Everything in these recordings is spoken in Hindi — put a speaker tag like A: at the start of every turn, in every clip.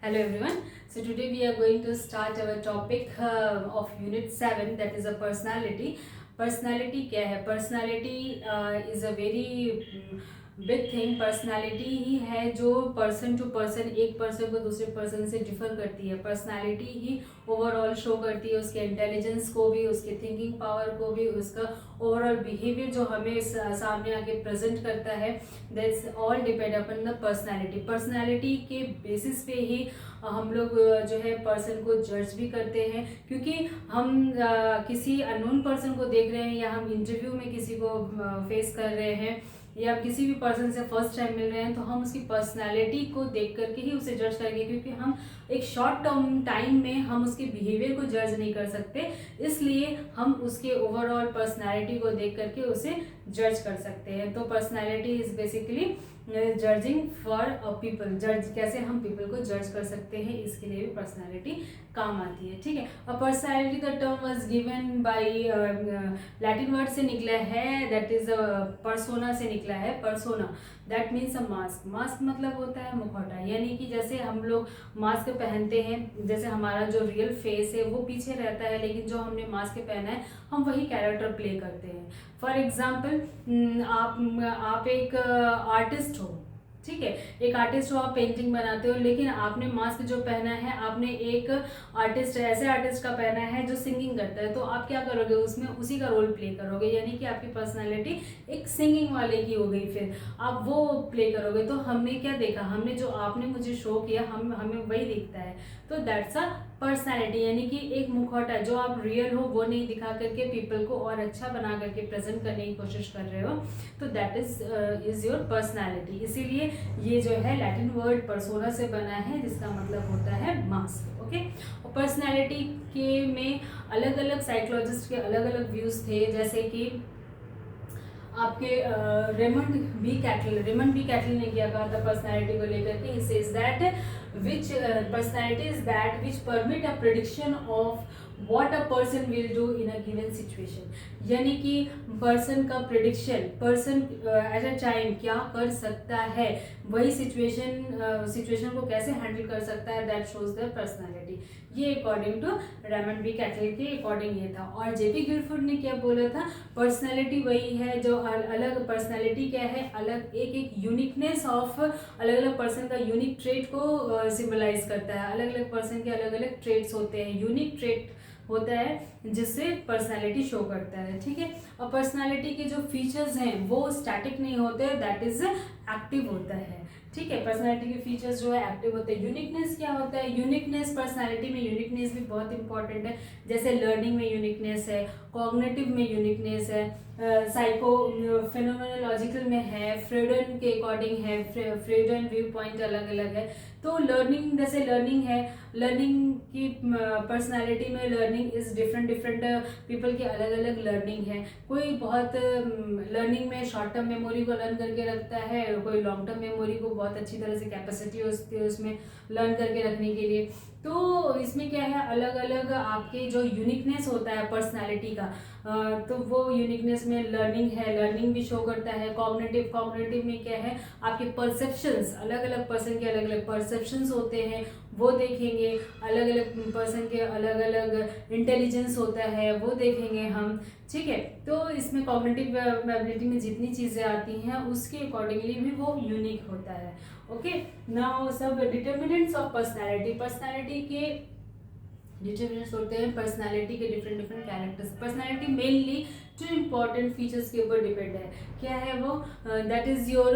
A: Hello everyone. So today we are going to start our topic of Unit 7, that is a personality. Personality क्या है? Personality is a very big thing. Personality ही है जो पर्सन टू पर्सन, एक पर्सन को दूसरे पर्सन से डिफर करती है. पर्सनैलिटी ही ओवरऑल शो करती है उसके इंटेलिजेंस को भी, उसके थिंकिंग पावर को भी, उसका ओवरऑल बिहेवियर जो हमें सामने आके प्रेजेंट करता है. That's all depend upon the personality. Personality के बेसिस पे ही हम लोग जो है पर्सन को जज भी करते हैं, क्योंकि हम किसी अननोन पर्सन को देख रहे हैं या हम इंटरव्यू में किसी को फेस कर रहे हैं या किसी भी पर्सन से फर्स्ट टाइम मिल रहे हैं, तो हम उसकी पर्सनालिटी को देख करके ही उसे जज करेंगे, क्योंकि हम एक शॉर्ट टर्म टाइम में हम उसके बिहेवियर को जज नहीं कर सकते. इसलिए हम उसके ओवरऑल पर्सनालिटी को देख करके उसे जज कर सकते हैं. तो personality is basically judging for people. जज कैसे हम पीपल को जज कर सकते हैं, इसके लिए भी पर्सनालिटी काम आती है. ठीक है. और personality the term was given by Latin word से निकला है, दैट इज पर्सोना से निकला है. Persona that means a mask. Mask मतलब होता है मुखौटा, यानी कि जैसे हम लोग मास्क पहनते हैं, जैसे हमारा जो रियल फेस है वो पीछे रहता है, लेकिन जो हमने मास्क पहना है हम वही कैरेक्टर प्ले करते हैं. फॉर एग्जाम्पल आप एक आर्टिस्ट हो, ठीक है. एक आर्टिस्ट हो, आप पेंटिंग बनाते हो, लेकिन आपने मास्क जो पहना है, आपने एक आर्टिस्ट, ऐसे आर्टिस्ट का पहना है जो सिंगिंग करता है, तो आप क्या करोगे, उसमें उसी का रोल प्ले करोगे, यानी कि आपकी पर्सनालिटी एक सिंगिंग वाले की हो गई. फिर आप वो प्ले करोगे. तो हमने क्या देखा, हमने जो आपने मुझे शो किया, हमें वही दिखता है. तो दैट्स अ पर्सनैलिटी, यानी कि एक मुखौटा जो आप रियल हो वो नहीं दिखा करके पीपल को और अच्छा बना करके प्रेजेंट करने की कोशिश कर रहे हो. तो दैट इज योर पर्सनैलिटी. इसीलिए ये जो है लैटिन वर्ड पर्सोना से बना है, जिसका मतलब होता है मास्क. ओके. और पर्सनैलिटी के में अलग अलग साइकोलॉजिस्ट के अलग अलग व्यूज थे, जैसे कि आपके रेमंड बी कैटल ने क्या कहा था पर्सनैलिटी को लेकर के. He says that which personality is that which permit a prediction of what a person will do in a given situation. यानी कि पर्सन का prediction, person at a time क्या कर सकता है, वही सिचुएशन को कैसे हैंडल कर सकता है, दैट शोज द पर्सनालिटी. ये according to Raymond B Cattell के अकॉर्डिंग ये था. और जेपी गिलफोर्ड ने क्या बोला था, पर्सनालिटी वही है जो अलग पर्सनालिटी क्या है, अलग एक यूनिकनेस ऑफ अलग अलग पर्सन का यूनिक ट्रेट को सिंबलाइज करता है. अलग अलग पर्सन के अलग अलग ट्रेट्स होते हैं, यूनिक ट्रेट होता है जिससे पर्सनालिटी शो करता है. ठीक है. और पर्सनालिटी के जो फीचर्स हैं वो स्टैटिक नहीं होते, दैट इज एक्टिव होता है. ठीक है. पर्सनालिटी के फीचर्स जो है एक्टिव होते हैं. यूनिकनेस क्या होता है, यूनिकनेस पर्सनालिटी में यूनिकनेस भी बहुत इंपॉर्टेंट है. जैसे लर्निंग में यूनिकनेस है, कॉग्निटिव में यूनिकनेस है, साइको फिनोमेनोलॉजिकल में है, फ्रीडन के अकॉर्डिंग है, फ्रीडन व्यू पॉइंट अलग अलग है. तो लर्निंग, जैसे लर्निंग है, लर्निंग की पर्सनालिटी में लर्निंग इज डिफरेंट पीपल की अलग अलग लर्निंग है. कोई बहुत लर्निंग में शॉर्ट टर्म मेमोरी को लर्न करके रखता है, कोई लॉन्ग टर्म मेमोरी को बहुत अच्छी तरह से कैपेसिटी होती है उसमें लर्न करके रखने के लिए. तो इसमें क्या है, अलग अलग आपके जो यूनिकनेस होता है पर्सनालिटी का, तो वो यूनिकनेस में लर्निंग है, लर्निंग भी शो करता है. कॉग्निटिव में क्या है, आपके परसेप्शंस, अलग अलग पर्सन के अलग अलग परसेप्शंस होते हैं, वो देखेंगे. अलग अलग पर्सन के अलग अलग इंटेलिजेंस होता है, वो देखेंगे हम. ठीक है. तो इसमें कॉग्निटिव एबिलिटी में जितनी चीज़ें आती हैं उसके अकॉर्डिंगली भी वो यूनिक होता है. ओके. नाउ सब डिटर्मिनेंट्स ऑफ पर्सनालिटी. पर्सनालिटी के डिटर्मिनेंट्स होते हैं पर्सनालिटी के different characters. Personality mainly two important features के ऊपर डिपेंड है. क्या है वो, that is your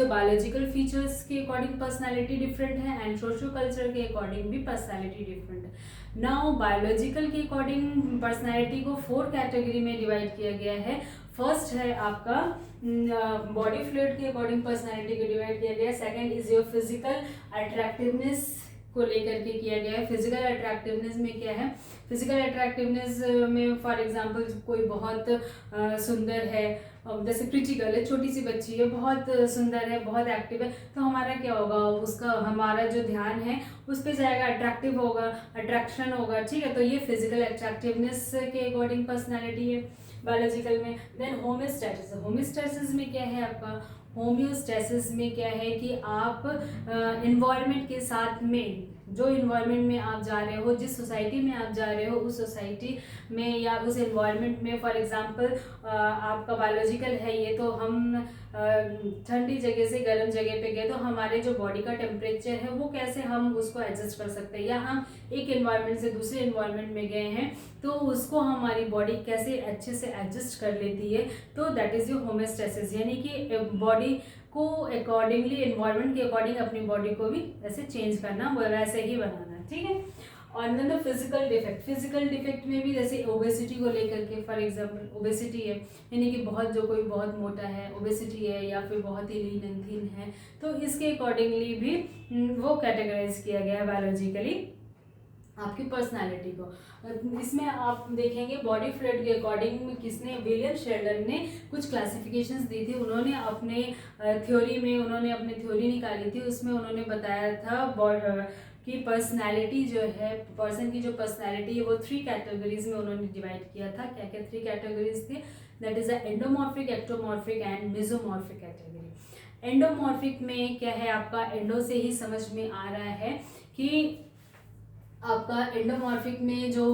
A: biological features के अकॉर्डिंग पर्सनालिटी डिफरेंट है, एंड सोशो कल्चर के अकॉर्डिंग भी पर्सनालिटी डिफरेंट है. नाउ बायोलॉजिकल के अकॉर्डिंग पर्सनालिटी को 4 कैटेगरी में डिवाइड किया गया है. फर्स्ट है आपका बॉडी फ्लूइड के अकॉर्डिंग पर्सनालिटी को डिवाइड किया गया है. Second is your physical attractiveness को लेकर के किया गया है. फिजिकल अट्रैक्टिवनेस में क्या है, फिजिकल अट्रैक्टिवनेस में फॉर एग्जांपल कोई बहुत सुंदर है, जैसे प्रिटी गर्ल है, छोटी सी बच्ची है, बहुत सुंदर है, बहुत एक्टिव है, तो हमारा क्या होगा, उसका हमारा जो ध्यान है उस पर जाएगा, अट्रैक्टिव होगा, अट्रैक्शन होगा. ठीक है. तो ये फिजिकल अट्रैक्टिवनेस के अकॉर्डिंग पर्सनैलिटी है बायोलॉजिकल में. Then homeostasis. होमोस्टैसिस में क्या है आपका, होम्योस्टेसिस में क्या है कि आप इन्वायरमेंट के साथ में, जो इन्वायरमेंट में आप जा रहे हो, जिस सोसाइटी में आप जा रहे हो, उस सोसाइटी में या उस इन्वायरमेंट में, फॉर एग्जांपल आपका बायोलॉजिकल है ये, तो हम ठंडी जगह से गर्म जगह पे गए तो हमारे जो बॉडी का टेम्परेचर है वो कैसे हम उसको एडजस्ट कर सकते हैं, या हम एक इन्वायरमेंट से दूसरे इन्वायरमेंट में गए हैं तो उसको हमारी बॉडी कैसे अच्छे से एडजस्ट कर लेती है, तो दैट इज योर होम्योस्टेसिस। यानी कि बॉडी को अकॉर्डिंगली, एनवायरनमेंट के अकॉर्डिंग अपनी बॉडी को भी ऐसे चेंज करना, वैसे ही बनाना, ठीक है। और then the physical defect, physical defect में भी जैसे ओबेसिटी को लेकर के, फॉर एग्जांपल ओबेसिटी है यानी कि बहुत, जो कोई बहुत मोटा है, ओबेसिटी है, या फिर बहुत ही लीन एंड थिन है, तो इसके अकॉर्डिंगली भी वो कैटेगराइज किया गया है बायोलॉजिकली आपकी पर्सनालिटी को। इसमें आप देखेंगे बॉडी फ्लूइड के अकॉर्डिंग किसने, विलियम शेल्डन ने कुछ क्लासिफिकेशंस दी थी। उन्होंने अपने थ्योरी में, उन्होंने अपनी थ्योरी निकाली थी, उसमें उन्होंने बताया था कि पर्सनैलिटी जो है, पर्सन की जो पर्सनैलिटी है वो 3 कैटेगरीज में उन्होंने डिवाइड किया था। क्या क्या 3 कैटेगरीज थी? That is endomorphic, ectomorphic and mesomorphic category. Endomorphic में क्या है, आपका एंडो से ही समझ में आ रहा है कि आपका एंडोमॉर्फिक में जो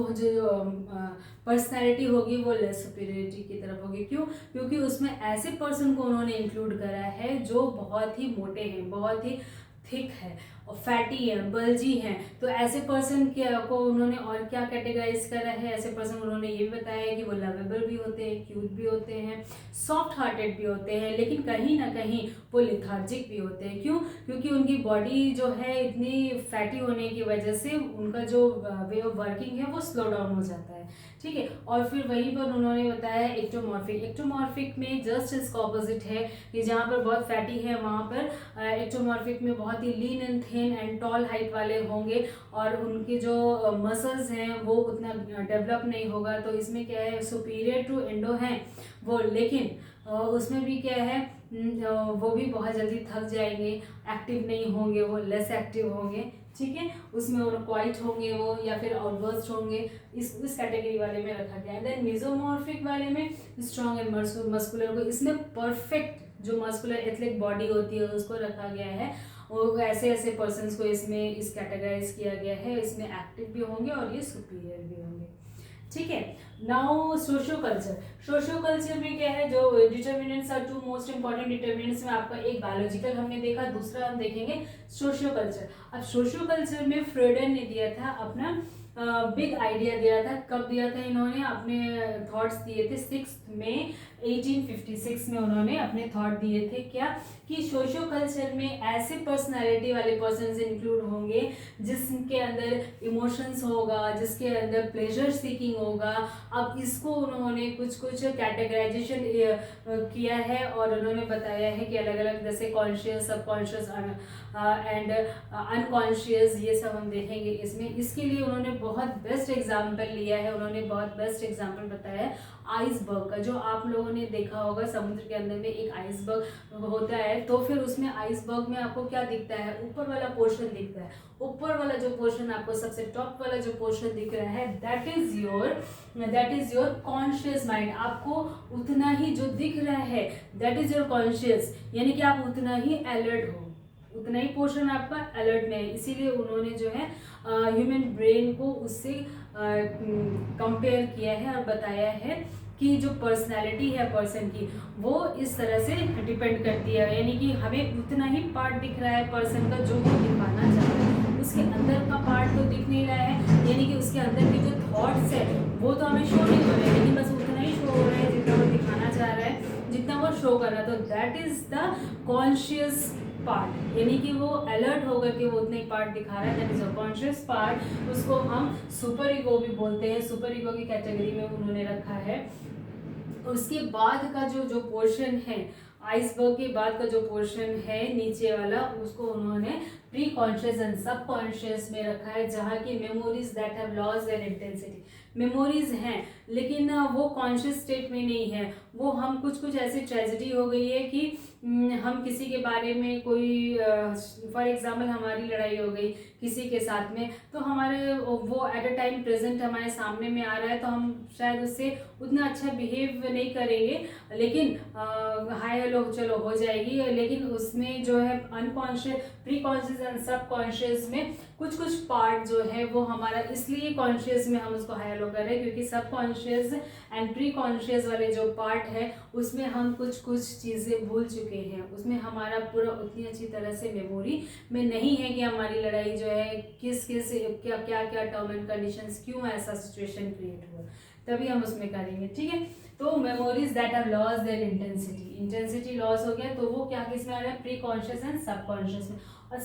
A: पर्सनैलिटी होगी वो लेस सुपीरियरिटी की तरफ होगी। क्यों? क्योंकि उसमें ऐसे पर्सन को उन्होंने इंक्लूड करा है जो बहुत ही मोटे हैं, बहुत ही थिक है और फैटी है, बल्जी हैं। तो ऐसे पर्सन को उन्होंने और क्या कैटेगराइज करा है, ऐसे पर्सन उन्होंने ये भी बताया है कि वो लवेबल भी होते हैं, क्यूट भी होते हैं, सॉफ्ट हार्टेड भी होते हैं, लेकिन कहीं ना कहीं वो लिथार्जिक भी होते हैं। क्यों? क्योंकि उनकी बॉडी जो है इतनी फैटी होने की वजह से उनका जो वे ऑफ वर्किंग है वो स्लो डाउन हो जाता है, ठीक है। और फिर वहीं पर उन्होंने बताया एक्टोमॉर्फिक। एक्टोमॉर्फिक में जस्ट इसका ऑपोजिट है कि जहाँ पर बहुत फैटी है वहाँ पर एक्टोमॉर्फिक में बहुत ही lean and thin and tall height वाले होंगे और उनके जो मसल्स हैं वो उतना डेवलप नहीं होगा। तो इसमें क्या है, सुपीरियर टू एंडो हैं वो, लेकिन उसमें भी क्या है, वो भी बहुत जल्दी थक जाएंगे, एक्टिव नहीं होंगे, वो लेस एक्टिव होंगे, ठीक है। उसमें वो क्वाइट होंगे वो, या फिर आउटबर्स्ट होंगे, इस कैटेगरी वाले में रखा गया है। देन मेसोमॉर्फिक वाले में स्ट्रॉन्ग एंड मस्कुलर को, इसमें परफेक्ट जो मस्कुलर एथलेटिक बॉडी होती है उसको रखा गया है। और ऐसे ऐसे पर्सन्स को इसमें इस कैटेगराइज किया गया है, इसमें एक्टिव भी होंगे और ये सुपीरियर भी होंगे, ठीक है। Now socio culture. Socio culture में क्या है, जो determinants are 2 most important determinants में आपका एक बायोलॉजिकल हमने देखा, दूसरा हम देखेंगे सोशियो कल्चर। अब सोशियो कल्चर में फ्रॉइडन ने दिया था अपना बिग आइडिया दिया था। कब दिया था इन्होंने? अपने थॉट्स दिए थे 6 मई 1856 में उन्होंने अपने थॉट दिए थे। क्या? कि सोशियो कल्चर में ऐसे पर्सनालिटी वाले पर्सन इंक्लूड होंगे जिसके अंदर इमोशंस होगा, जिसके अंदर प्लेजर सीकिंग होगा। अब इसको उन्होंने कुछ कैटेगराइजेशन किया है और उन्होंने बताया है कि अलग अलग, जैसे कॉन्शियस, सबकॉन्शियस एंड अनकॉन्शियस, ये सब हम देखेंगे इसमें। इसके लिए उन्होंने बहुत बेस्ट एग्जाम्पल लिया है, उन्होंने बहुत बेस्ट एग्जाम्पल बताया है आइसबर्ग का। जो आप लोगों ने देखा होगा समुद्र के अंदर में एक आइसबर्ग होता है, तो फिर उसमें आइसबर्ग में आपको क्या दिखता है? ऊपर वाला पोर्शन दिखता है। ऊपर वाला जो पोर्शन आपको, सबसे टॉप वाला जो पोर्शन दिख रहा है, that is your conscious mind. आपको उतना ही जो दिख रहा है दैट इज योर कॉन्शियस, यानी कि आप उतना ही अलर्ट हो, उतना ही पोर्शन आपका अलर्ट में है। इसीलिए उन्होंने जो है ह्यूमन ब्रेन को उससे कंपेयर किया है और बताया है कि जो पर्सनैलिटी है पर्सन की वो इस तरह से डिपेंड करती है, यानी कि हमें उतना ही पार्ट दिख रहा है पर्सन का जो वो दिखाना चाहता है। उसके अंदर का पार्ट तो दिख नहीं रहा है, यानी कि उसके अंदर के जो थॉट्स है वो तो हमें शो नहीं हो रहे हैं, लेकिन बस उतना ही शो हो रहा है जितना वो दिखाना चाह रहा है, जितना वो शो कर रहा है। तो that is the conscious part, यानी कि वो अलर्ट होकर के वो उतने पार्ट दिखा रहा है, that is a conscious part. उसको हम सुपर ईगो भी बोलते हैं, सुपर ईगो की कैटेगरी में उन्होंने रखा है। उसके बाद का जो पोर्शन है, आइसबर्ग के बाद का जो पोर्शन है नीचे वाला, उसको उन्होंने preconscious and subconscious में रखा है, जहाँ की memories that have loss their intensity. Memories हैं लेकिन वो कॉन्शियस स्टेट में नहीं है, वो हम कुछ ऐसी ट्रेजेडी हो गई है कि हम किसी के बारे में कोई फॉर एग्जाम्पल हमारी लड़ाई हो गई किसी के साथ में, तो हमारे वो एट अ टाइम प्रेजेंट हमारे सामने में आ रहा है, तो हम शायद उससे उतना अच्छा बिहेव नहीं करेंगे, लेकिन हाय हेलो चलो हो जाएगी, लेकिन उसमें जो है unconscious, pre conscious and subconscious में कुछ पार्ट जो है वो हमारा, इसलिए कॉन्शियस में हम उसको हाई हेलो कर रहे हैं क्योंकि सब कॉन्शियस एंड प्री कॉन्शियस वाले जो पार्ट है उसमें हम कुछ चीज़ें भूल चुके हैं, उसमें हमारा पूरा उतनी अच्छी तरह से मेमोरी में नहीं है कि हमारी लड़ाई जो है किस क्या क्या टर्म एंड कंडीशंस, क्यों ऐसा सिचुएशन क्रिएट हुआ, तभी हम उसमें करेंगे। ठीक है, तो memories that are loss their intensity loss हो गया, तो वो क्या किस में आ रहा है, pre conscious and subconscious में। और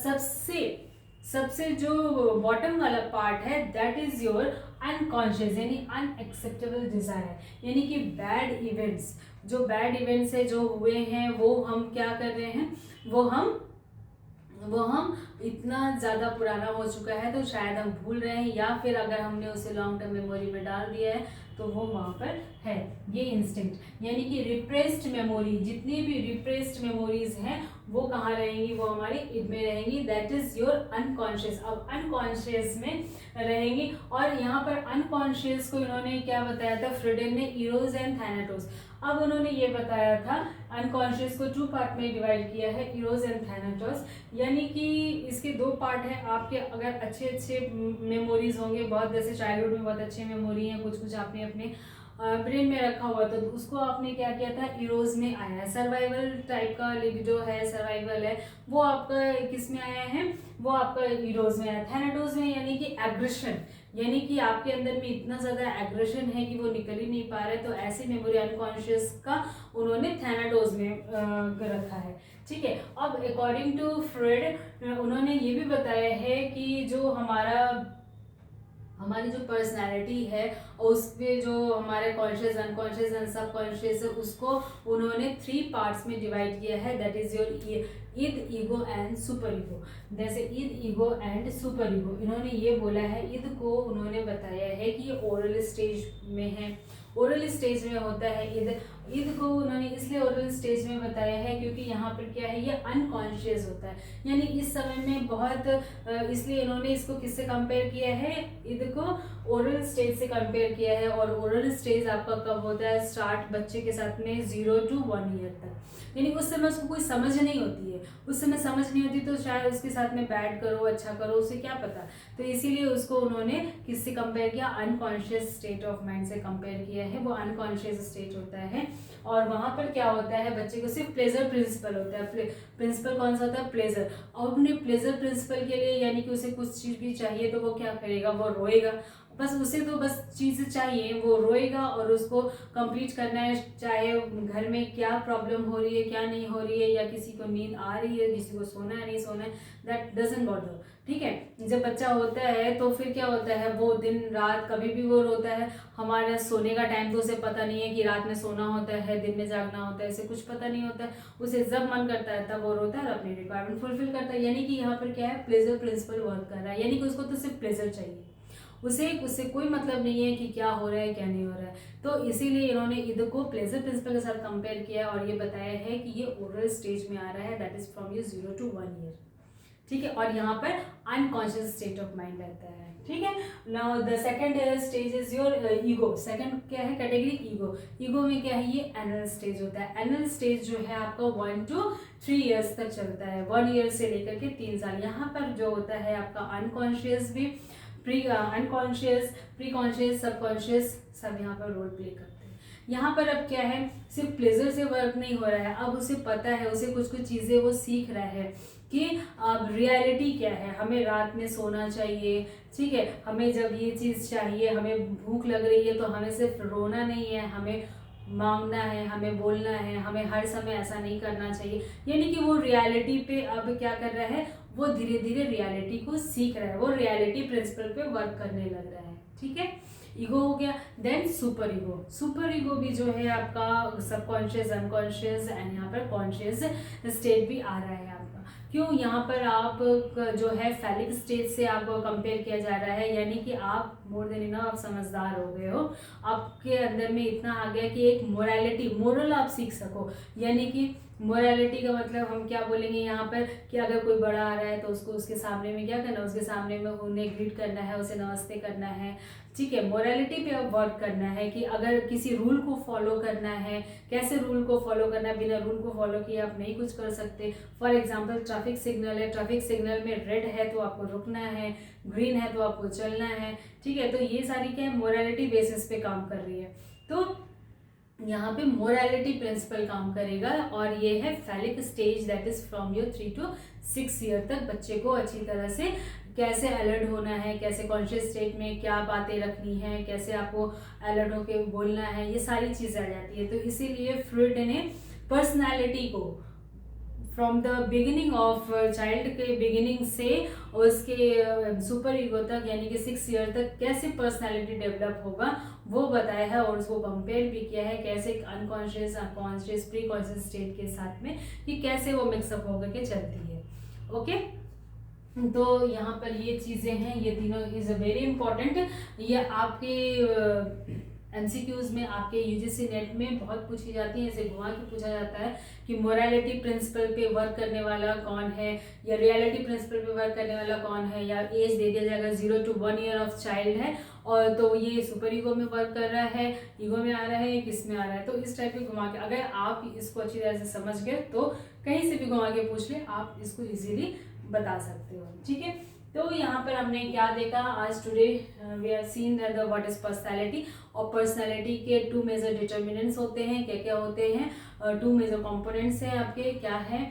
A: सबसे जो बॉटम वाला पार्ट है दैट इज योर अनकॉन्शियस, यानी अनएक्सेप्टेबल डिजायर, यानी कि बैड इवेंट्स, जो बैड इवेंट्स है जो हुए हैं वो हम क्या कर रहे हैं, वो हम इतना ज़्यादा पुराना हो चुका है तो शायद हम भूल रहे हैं, या फिर अगर हमने उसे लॉन्ग टर्म मेमोरी में डाल दिया है तो वो वहाँ पर है। ये इंस्टिंक्ट यानी कि रिप्रेस्ड मेमोरी, जितनी भी रिप्रेस्ड मेमोरीज हैं वो कहाँ रहेंगी, वो हमारी id में रहेंगी, दैट इज योर अनकॉन्शियस। अब अनकॉन्शियस में रहेंगी, और यहाँ पर अनकॉन्शियस को इन्होंने क्या बताया था, फ्रीडन ने इरोस एंड थैनाटोस। अब उन्होंने ये बताया था अनकॉन्शियस को 2 पार्ट में डिवाइड किया है, इरोस एंड थैनाटोस, यानी कि इसके 2 पार्ट है। आपके अगर अच्छे मेमोरीज होंगे, बहुत जैसे चाइल्डहुड में बहुत अच्छी मेमोरी है, कुछ आपने अपने ब्रेन में रखा हुआ, तो उसको आपने क्या किया था, इरोज में आया है। सर्वाइवल टाइप का लिबिडो है, सर्वाइवल है, वो आपका किस में आया है, वो आपका इरोज में आया। थैनाटोस में यानी कि एग्रेशन, यानी कि आपके अंदर में इतना ज्यादा एग्रेशन है कि वो निकल ही नहीं पा रहा है, तो ऐसी मेमोरी अनकॉन्शियस का उन्होंने थैनाटोस में रखा है। ठीक है, अब अकॉर्डिंग टू फ्रॉइड उन्होंने ये भी बताया है कि जो हमारी जो पर्सनैलिटी है और उसमें जो हमारे conscious, unconscious and subconscious है, उसको उन्होंने 3 पार्ट्स में डिवाइड किया है, that is your id, ego and super ego. जैसे id, ego and super ego, इन्होंने ये बोला है, ईद को उन्होंने बताया है कि ये ओरल स्टेज में है, ओरल स्टेज में होता है ईद को उन्होंने इसलिए ओरल स्टेज में बताया है क्योंकि यहाँ पर क्या है, ये अनकॉन्शियस होता है, यानी इस समय में बहुत, इसलिए इन्होंने इसको किससे कंपेयर किया है, ईद को ओरल स्टेज से कंपेयर किया है। और ओरल स्टेज आपका कब होता है, स्टार्ट बच्चे के साथ में 0 to 1 ईयर तक, यानी उस समय उसको कोई समझ नहीं होती है, उस समय समझ नहीं होती तो शायद उसके साथ में बैड करो, अच्छा करो, उसे क्या पता, तो इसीलिए उसको उन्होंने किससे कंपेयर किया, अनकॉन्शियस स्टेट ऑफ माइंड से कंपेयर किया है, वो अनकॉन्शियस स्टेट होता है। और वहां पर क्या होता है, बच्चे को सिर्फ प्लेजर प्रिंसिपल होता है, प्रिंसिपल कौन सा होता है, प्लेजर। और अपने प्लेजर प्रिंसिपल के लिए यानी कि उसे कुछ चीज भी चाहिए तो वो क्या करेगा, वो रोएगा, बस उसे तो बस चीज़ चाहिए, वो रोएगा और उसको कंप्लीट करना है, चाहे घर में क्या प्रॉब्लम हो रही है, क्या नहीं हो रही है, या किसी को नींद आ रही है, किसी को सोना है नहीं सोना है, दैट डजंट बॉदर। ठीक है, जब बच्चा होता है तो फिर क्या होता है, वो दिन रात कभी भी वो रोता है, हमारा सोने का टाइम तो उसे पता नहीं है कि रात में सोना होता है, दिन में जागना होता है, इसे कुछ पता नहीं होता है, उसे जब मन करता है तब वो रोता है और अपनी रिक्वायरमेंट फुलफिल करता है, यानी कि यहाँ पर क्या है, प्लेजर प्रिंसिपल वर्क कर रहा है, यानी कि उसको तो सिर्फ प्लेजर चाहिए, उससे कोई मतलब नहीं है कि क्या हो रहा है क्या नहीं हो रहा है। तो इसीलिए इन्होंने ईद को प्लेजर प्रिंसिपल के साथ कंपेयर किया और ये बताया है कि ये ओरल स्टेज में आ रहा है, that is from your 0 to 1 year. ठीक है, और यहाँ पर अनकॉन्शियस स्टेट ऑफ माइंड रहता है। ठीक है, now the second stage is your ego. Second क्या है कैटेगरी, ईगो। ईगो में क्या है, ये एनल स्टेज होता है। एनल स्टेज जो है आपका 1 to 3 ईयर्स तक चलता है, 1 ईयर से लेकर के 3 साल। यहाँ पर जो होता है आपका अनकॉन्शियस भी, अनकॉन्शियस, प्री कॉन्शियस, सबकॉन्शियस सब यहाँ पर रोल प्ले करते हैं। यहाँ पर अब क्या है, सिर्फ प्लेजर से वर्क नहीं हो रहा है, अब उसे पता है, उसे कुछ चीज़ें वो सीख रहा है कि अब रियलिटी क्या है, हमें रात में सोना चाहिए, ठीक है, हमें जब ये चीज़ चाहिए, हमें भूख लग रही है तो हमें सिर्फ रोना नहीं है, हमें मांगना है, हमें बोलना है, हमें हर समय ऐसा नहीं करना चाहिए, यानी कि वो रियलिटी पे अब क्या कर रहा है, वो धीरे धीरे रियलिटी को सीख रहा है, वो रियलिटी प्रिंसिपल पे वर्क करने लग रहा है। ठीक है, ईगो हो गया। Then super ego. Super ego भी जो है आपका सबकॉन्शियस, अनकॉन्शियस एंड यहाँ पर कॉन्शियस स्टेट भी आ रहा है आपका। क्यों यहाँ पर आप जो है फैलिक स्टेज से आपको कंपेयर किया जा रहा है, यानी कि आप मोर देन इनफ, आप समझदार हो गए हो, आपके अंदर में इतना आ गया कि एक मोरल आप सीख सको। यानी कि मोरालिटी का मतलब हम क्या बोलेंगे यहाँ पर कि अगर कोई बड़ा आ रहा है तो उसको उसके सामने में क्या करना है, उसके सामने में उन्हें ग्रीट करना है, उसे नमस्ते करना है, ठीक है। मोरालिटी पे अब वर्क करना है कि अगर किसी रूल को फॉलो करना है, कैसे रूल को फॉलो करना है, बिना रूल को फॉलो किए आप नहीं कुछ कर सकते। फॉर एग्जाम्पल ट्रैफिक सिग्नल है, ट्रैफिक सिग्नल में रेड है तो आपको रुकना है, ग्रीन है तो आपको चलना है, ठीक है। तो ये सारी क्या है, मोरालिटी बेसिस पे काम कर रही है। तो यहाँ पे मोरालिटी प्रिंसिपल काम करेगा, और ये है phallic stage, that is from your 3 to 6 year तक बच्चे को अच्छी तरह से कैसे अलर्ट होना है, कैसे कॉन्शियस स्टेट में क्या बातें रखनी है, कैसे आपको अलर्ट होके बोलना है, ये सारी चीजें आ जाती है। तो इसीलिए फ्रॉइड ने पर्सनालिटी को from the beginning of child के बिगिनिंग से उसके सुपर ईगो तक, यानी कि 6 ईयर तक कैसे पर्सनालिटी डेवलप होगा वो बताया है, और उसको कंपेयर भी किया है कैसे unconscious, conscious, pre conscious state के साथ में कि कैसे वो मिक्सअप होकर के चलती है। ओके, तो यहाँ पर ये चीज़ें हैं, ये तीनों इज़ अ वेरी इंपॉर्टेंट। ये आपके एमसीक्यूज में, आपके यूजीसी नेट में बहुत पूछी जाती है, ऐसे घुमा के पूछा जाता है कि मोरालिटी प्रिंसिपल पे वर्क करने वाला कौन है, या रियलिटी प्रिंसिपल पे वर्क करने वाला कौन है, या एज दे दिया जाएगा 0 to 1 ईयर ऑफ चाइल्ड है, और तो ये सुपर ईगो में वर्क कर रहा है, ईगो में आ रहा है, किस में आ रहा है। तो इस टाइप के घुमा के, अगर आप इसको अच्छी तरह से समझ गए तो कहीं से भी घुमा के पूछ ले, आप इसको इजीली बता सकते हो, ठीक है। तो यहाँ पर हमने क्या देखा आज, today we have seen that the what is personality, और पर्सनालिटी के 2 मेजर डिटर्मिनेंट्स होते हैं। क्या क्या होते हैं? 2 मेजर कंपोनेंट्स हैं आपके, क्या है?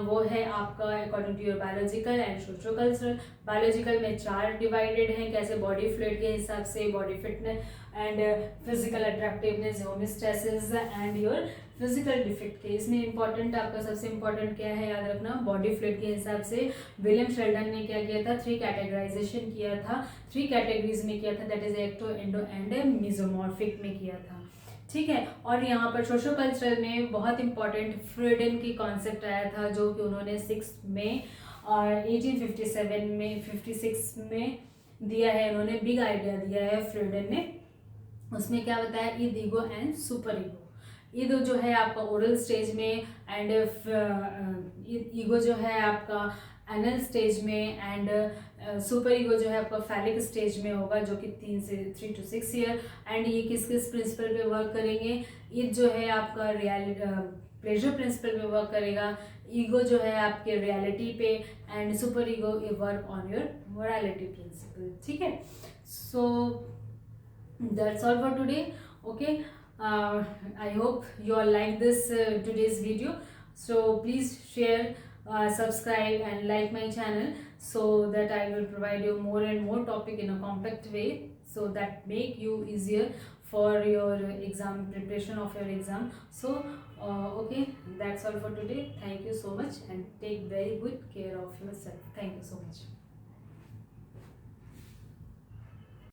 A: वो है आपका according to your biological and socio cultural. Biological में 4 डिवाइडेड हैं, कैसे? बॉडी फ्लूइड के हिसाब से, body fitness and physical attractiveness, homeostasis and your physical defect के। इसमें इंपॉर्टेंट आपका सबसे इंपॉर्टेंट क्या है, याद रखना, बॉडी फ्लूइड के हिसाब से विलियम शेल्डन ने क्या किया था, 3 कैटेगराइजेशन किया था, 3 कैटेगरीज में किया था, that is ecto, endo and mesomorphic में किया था, ठीक है। और यहाँ पर सोशो कल्चरल में बहुत इंपॉर्टेंट फ्रीडन की कॉन्सेप्ट आया था, जो कि उन्होंने 6 में और 1857 में 56 में दिया है। उन्होंने बिग आइडिया दिया है फ्रीडन ने। उसमें क्या बताया, Eid, ego and super ego. Ego जो है आपका ओरल स्टेज में, एंड ईगो जो है आपका एनल स्टेज में, एंड सुपर ईगो जो है आपका फैलिक स्टेज में होगा, जो कि 3 to 6 ईयर। एंड ये किस किस प्रिंसिपल पे वर्क करेंगे? ईद जो है आपका प्लेजर प्रिंसिपल पे वर्क करेगा, ईगो जो है आपके रियलिटी पे, and super ego work on your morality principle, ठीक है। सो that's all for today. Okay, I hope you all like this today's video. So please share, subscribe and like my channel, so that I will provide you more and more topic in a compact way, so that make you easier for your exam preparation of your exam. So okay, that's all for today. Thank you so much, and take very good care of yourself. Thank you so much.